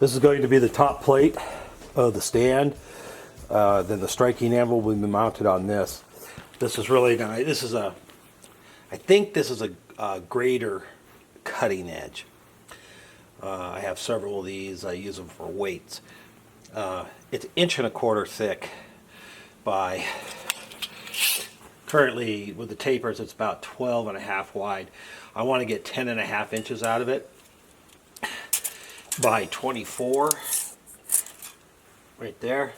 This is going to be the top plate of the stand. Then the striking anvil will be mounted on this. This is really nice. This is a, I think this is a grater cutting edge. I have several of these. I use them for weights. It's 1.25 inches thick by, currently with the tapers it's about 12.5 wide. I want to get 10.5 inches out of it by 24 right there.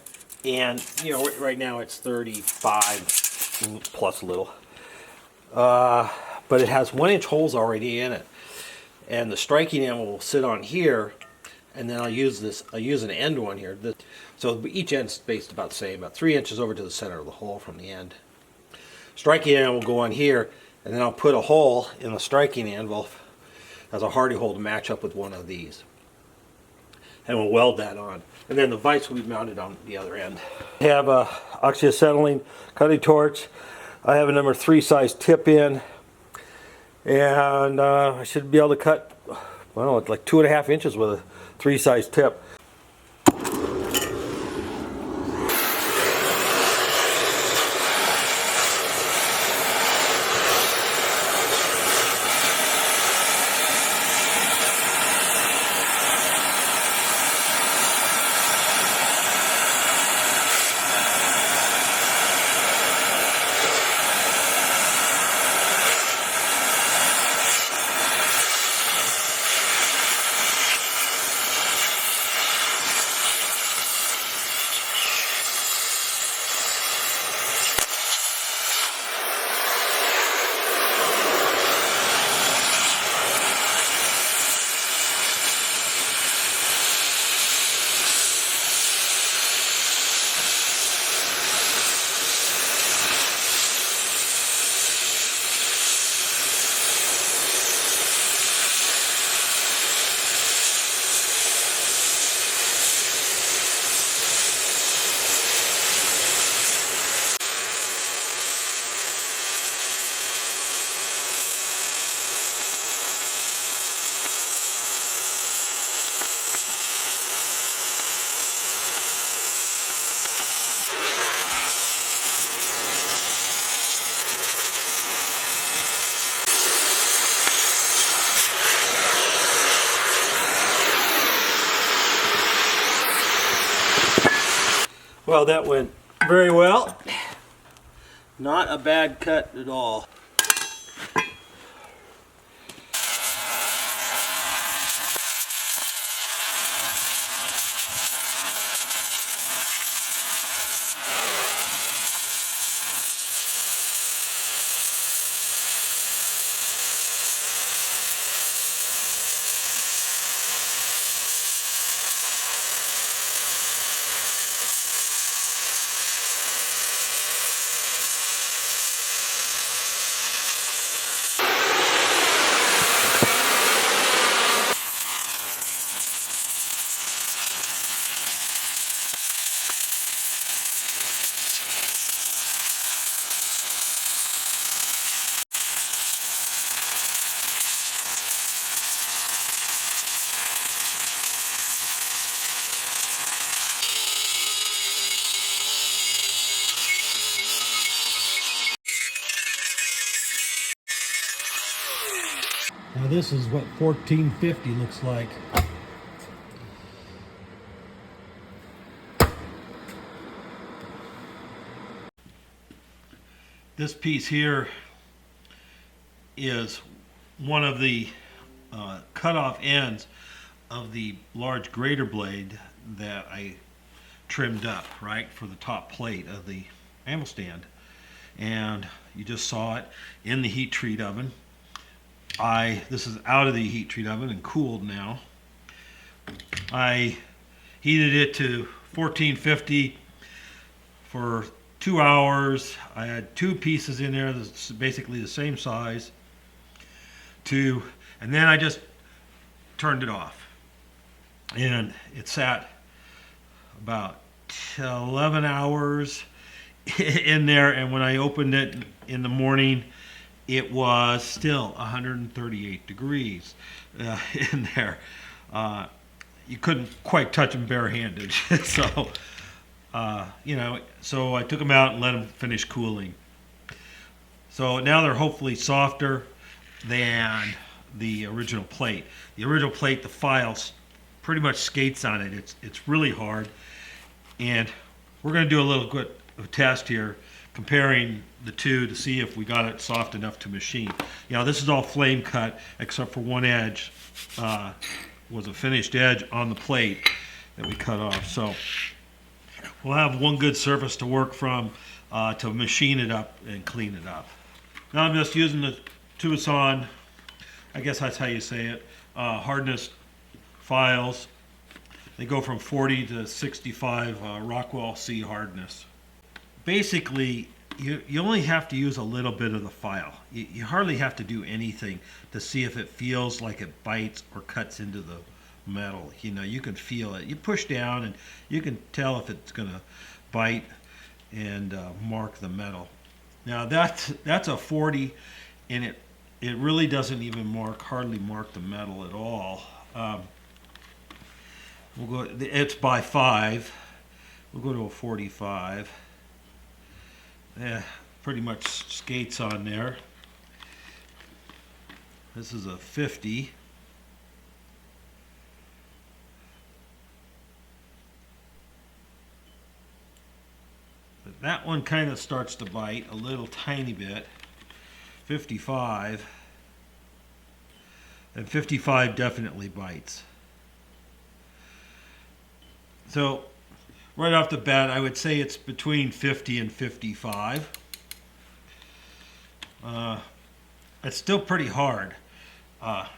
And you know, right now it's 35 plus a little, but it has 1-inch holes already in it, and the striking anvil will sit on here, and then I'll use an end one here. So each end's spaced about the same, about 3 inches over to the center of the hole from the end. Striking anvil will go on here, and then I'll put a hole in the striking anvil as a hardy hole to match up with one of these, and we'll weld that on. And then the vise will be mounted on the other end. I have a oxyacetylene cutting torch. I have a number 3 size tip in, and I should be able to cut, well, it's like 2.5 inches with a 3 size tip. Well, that went very well. Not a bad cut at all. Now this is what 1450 looks like. This piece here is one of the cut-off ends of the large grater blade that I trimmed up, right, for the top plate of the anvil stand. And you just saw it in the heat treat oven. This is out of the heat treat oven and cooled now. I heated it to 1450 for 2 hours. I had 2 pieces in there that's basically the same size. And then I just turned it off. And it sat about 11 hours in there, and when I opened it in the morning, it was still 138 degrees in there. you couldn't quite touch them barehanded. So, so I took them out and let them finish cooling. So now they're hopefully softer than the original plate. The original plate, the files pretty much skates on it. It's really hard. And we're going to do a little bit of a test here, comparing the two to see if we got it soft enough to machine. This is all flame cut except for one edge was a finished edge on the plate that we cut off. So we'll have one good surface to work from to machine it up and clean it up. Now I'm just using the Tucson, I guess that's how you say it, hardness files. They go from 40 to 65 Rockwell C hardness. Basically, you only have to use a little bit of the file. You hardly have to do anything to see if it feels like it bites or cuts into the metal. You can feel it. You push down and you can tell if it's going to bite and mark the metal. Now that's a 40, and it really doesn't even hardly mark the metal at all. We'll go. It's by 5. We'll go to a 45. Yeah, pretty much skates on there. This is a 50. But that one kind of starts to bite a little tiny bit. 55. And 55 definitely bites. So right off the bat, I would say it's between 50 and 55. It's still pretty hard. Now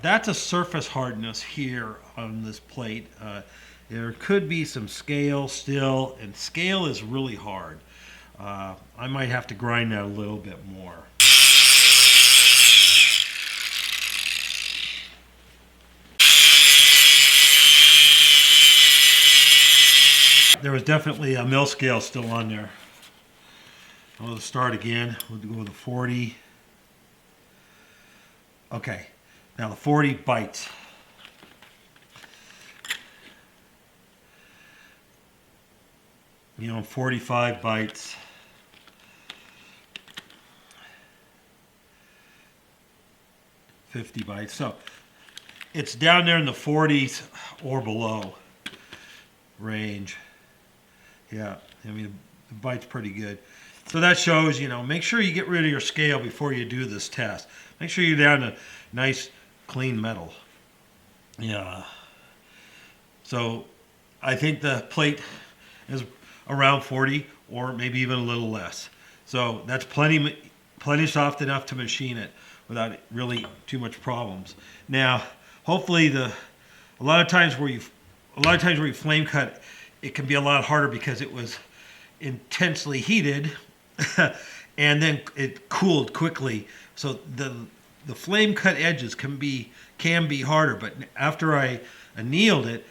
that's a surface hardness here on this plate. There could be some scale still, and scale is really hard. I might have to grind that a little bit more. There was definitely a mill scale still on there. We'll start again. We'll go with the 40. Okay, now the 40 bites. 45 bites. $50 bites. So it's down there in the 40s or below range. Yeah, the bite's pretty good. So that shows, make sure you get rid of your scale before you do this test. Make sure you're down to nice, clean metal. Yeah. So I think the plate is around 40 or maybe even a little less. So that's plenty soft enough to machine it without really too much problems. Now, hopefully a lot of times where you flame cut, it can be a lot harder because it was intensely heated and then it cooled quickly. So the flame cut edges can be harder, but after I annealed it,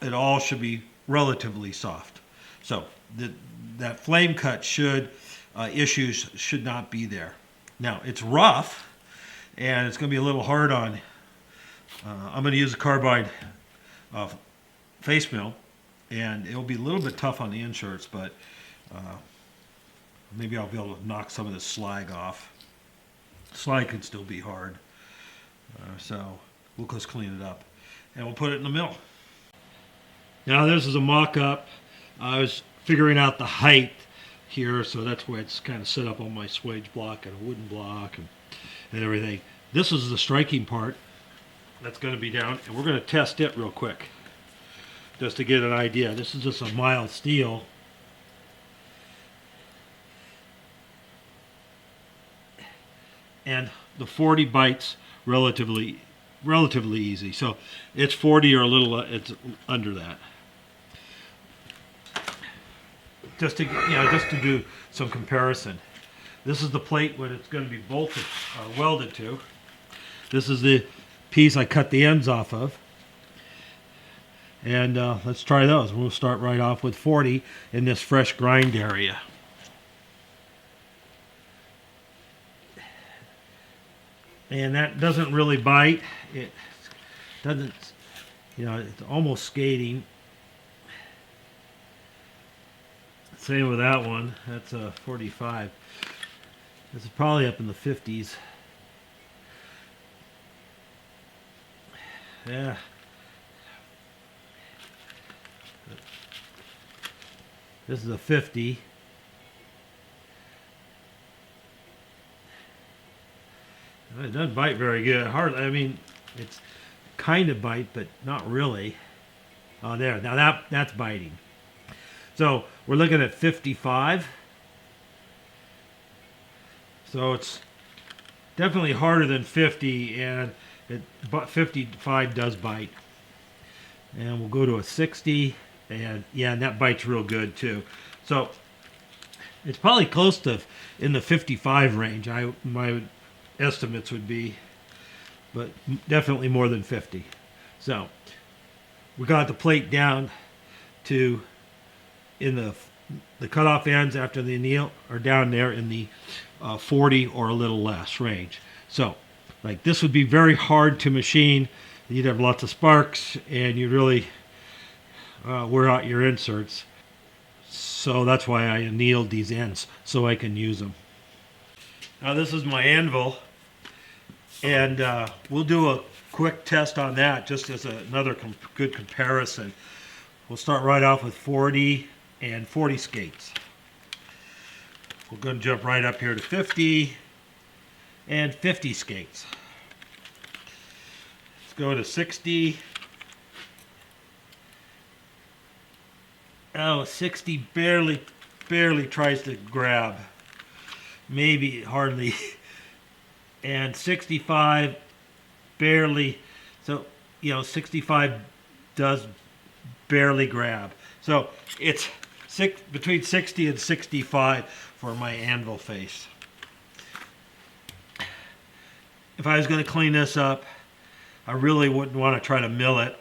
it all should be relatively soft. So that flame cut issues should not be there. Now it's rough and it's going to be a little hard on. I'm going to use a carbide face mill. And it'll be a little bit tough on the inserts, but maybe I'll be able to knock some of this slag off. Slag can still be hard. So we'll just clean it up. And we'll put it in the mill. Now this is a mock-up. I was figuring out the height here, so that's why it's kind of set up on my swage block and a wooden block and everything. This is the striking part that's going to be down, and we're going to test it real quick, just to get an idea. This is just a mild steel. And the 40 bites relatively easy. So it's 40 or a little, it's under that. Just to do some comparison. This is the plate what it's going to be bolted, welded to. This is the piece I cut the ends off of. And let's try those. We'll start right off with 40 in this fresh grind area. And that doesn't really bite. doesn't, you know, it's almost skating. Same with that one. That's a 45. This is probably up in the 50s. Yeah. This is a 50. It doesn't bite very good. Hardly. I mean, it's kind of bite, but not really. Oh, there. Now that's biting. So we're looking at 55. So it's definitely harder than 50, and but 55 does bite. And we'll go to a 60, and yeah, and that bites real good too. So it's probably close to in the 55 range. My estimates would be, but definitely more than 50. So we got the plate down to in the cutoff ends after the anneal are down there in the 40 or a little less range. So like this would be very hard to machine. You'd have lots of sparks and you'd really wear out your inserts. So that's why I annealed these ends so I can use them. Now this is my anvil, and we'll do a quick test on that just as another good comparison. We'll start right off with 40 and 40 skates. We're going to jump right up here to 50 and 50 skates. Let's go to 60. Oh, 60 barely tries to grab. Maybe, hardly. And 65 barely. So, you know, 65 does barely grab. So it's between 60 and 65 for my anvil face. If I was going to clean this up, I really wouldn't want to try to mill it.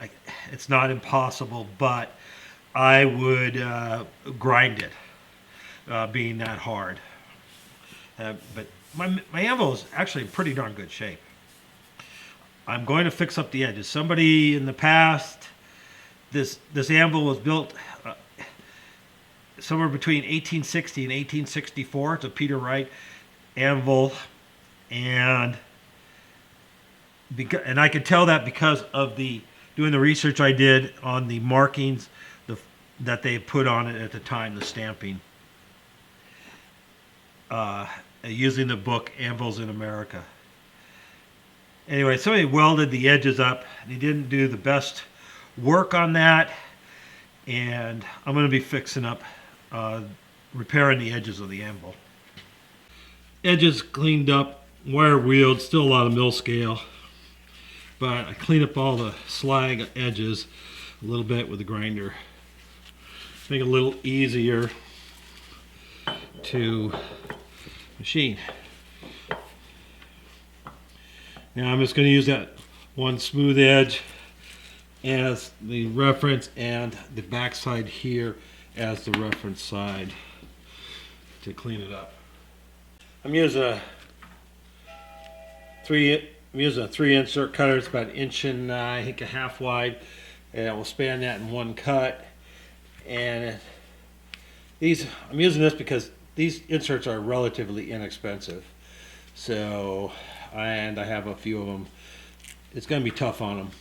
It's not impossible, but I would grind it, being that hard. But my anvil is actually in pretty darn good shape. I'm going to fix up the edges. Somebody in the past, this anvil was built somewhere between 1860 and 1864. It's a Peter Wright anvil, and I could tell that because of doing the research I did on the markings that they put on it at the time, the stamping. Using the book Anvils in America. Anyway, somebody welded the edges up. They didn't do the best work on that, and I'm going to be fixing up, repairing the edges of the anvil. Edges cleaned up, wire wheeled, still a lot of mill scale, but I cleaned up all the slag edges a little bit with the grinder. Make it a little easier to machine. Now I'm just going to use that one smooth edge as the reference and the back side here as the reference side to clean it up. I'm using a 3 insert cutter. It's about 1 inch and I think a half wide, and it will span that in one cut. And I'm using this because these inserts are relatively inexpensive. So, and I have a few of them. It's going to be tough on them.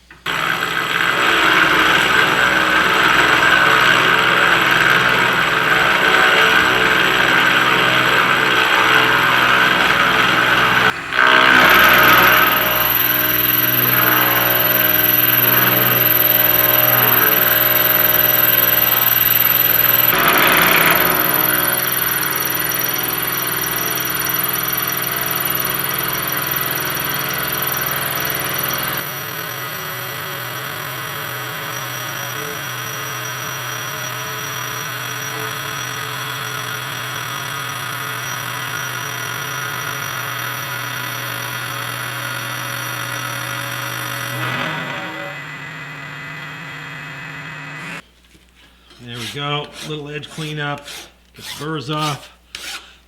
There we go, little edge cleanup, get the burrs off,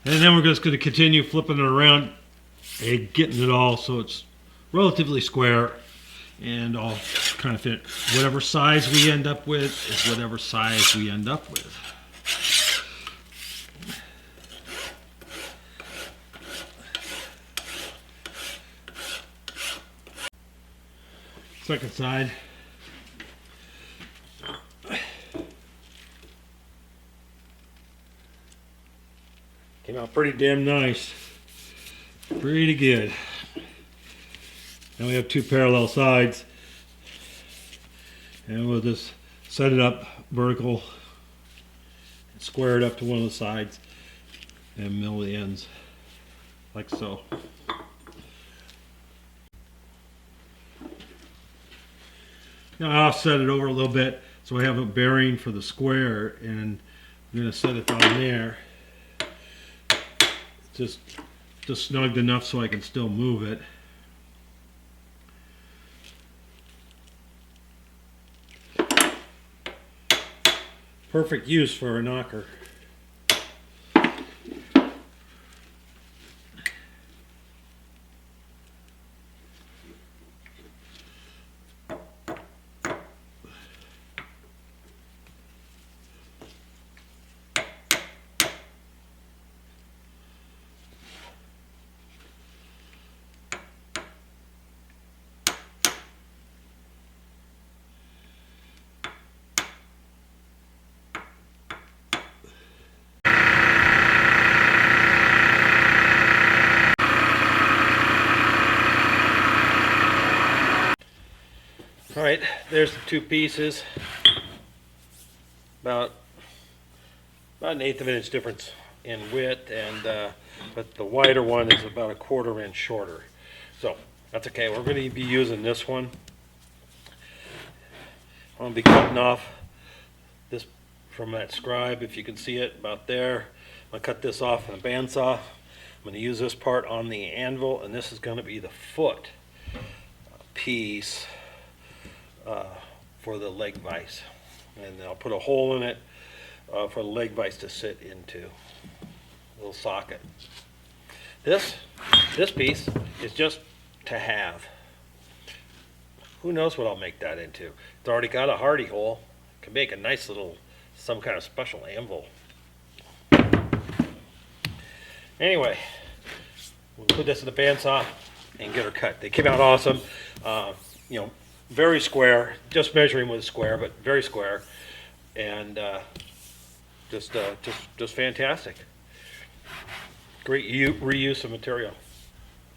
and then we're just going to continue flipping it around and getting it all so it's relatively square And I'll kind of fit whatever size we end up with is whatever size we end up with. Second side. Came out pretty damn nice. Pretty good. Now we have two parallel sides. And we'll just set it up vertical, square it up to one of the sides, and mill the ends like so. Now I offset it over a little bit so I have a bearing for the square, and I'm going to set it down there. Just snugged enough so I can still move it. Perfect use for a knocker. All right, there's the two pieces. About an 1/8 of an inch difference in width, and but the wider one is about a 1/4 inch shorter. So that's okay. We're going to be using this one. I'm going to be cutting off this from that scribe, if you can see it about there. I'm going to cut this off in a bandsaw. I'm going to use this part on the anvil, and this is going to be the foot piece for the leg vise, and I'll put a hole in it for the leg vise to sit into, a little socket. This piece is just to have. Who knows what I'll make that into? It's already got a hardy hole. Can make a nice little, some kind of special anvil. Anyway, we'll put this in the bandsaw and get her cut. They came out awesome. You know, very square, just measuring with a square, but very square, and just fantastic. Great reuse of material.